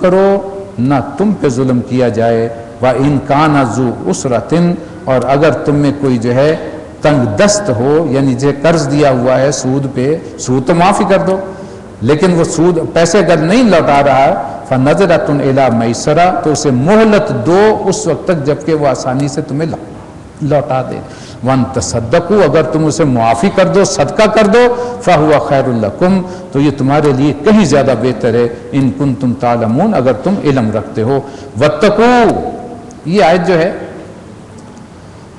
کرو نہ تم پہ ظلم کیا جائے وَإِن كَانَ ذُو عُسْرَةٍ اور اگر تم میں کوئی جو ہے تنگ دست ہو، یعنی جو قرض دیا ہوا ہے سود پہ، سود تو معافی کر دو، لیکن وہ سود پیسے اگر نہیں لوٹا رہا فَنَظْرَةٌ إِلَىٰ مَيْسَرَةٍ تو اسے مہلت دو اس وقت تک جب کہ وہ آسانی سے تمہیں لوٹا دے۔ وَأَن تَصَدَّقُوا اگر تم اسے معافی کر دو، صدقہ کر دو، فَهُوَ خَيْرٌ لَكُمْ تو یہ تمہارے لیے کہیں زیادہ بہتر ہے، إِن كُنتُمْ تَعْلَمُونَ اگر تم علم رکھتے ہو۔ وَاتَّقُوا یہ آیت جو ہے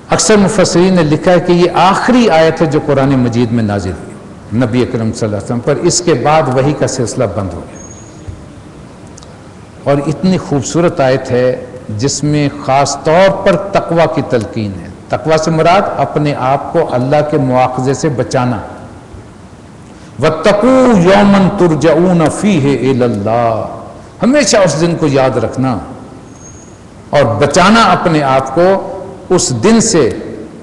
اکثر مفسرین نے لکھا ہے کہ یہ آخری آیت ہے جو قرآن مجید میں نازل ہوئی نبی اکرم صلی اللہ علیہ وسلم پر، اس کے بعد وحی کا سلسلہ بند ہو گیا۔ اور اتنی خوبصورت آیت ہے جس میں خاص طور پر تقوی کی تلقین ہے۔ تقوی سے مراد اپنے آپ کو اللہ کے مواخذے سے بچانا۔ وَاتَّقُوا يَوْمًا تُرْجَعُونَ فِيهِ إِلَى اللَّهِ ہمیشہ اس دن کو یاد رکھنا اور بچانا اپنے آپ کو اس دن سے،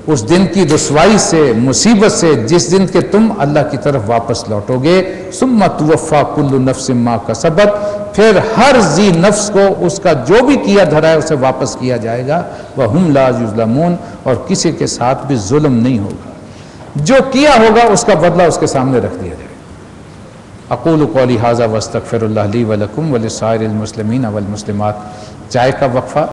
اس دن کی رسوائی سے، مصیبت سے جس دن کے تم اللہ کی طرف واپس لوٹو گے۔ ثُمَّ تُوَفَّى كُلُّ نَفْسٍ مَا كَسَبَتْ پھر ہر ذی نفس کو اس کا جو بھی کیا دھرا ہے اسے واپس کیا جائے گا۔ وَهُمْ لَا يُظْلَمُونَ اور کسی کے ساتھ بھی ظلم نہیں ہوگا، جو کیا ہوگا اس کا بدلہ اس کے سامنے رکھ دیا جائے گا۔ اقول قولی ھذا واستغفر اللہ لی ولکم ولسائر المسلمین والمسلمات۔ چائے کا وقفہ۔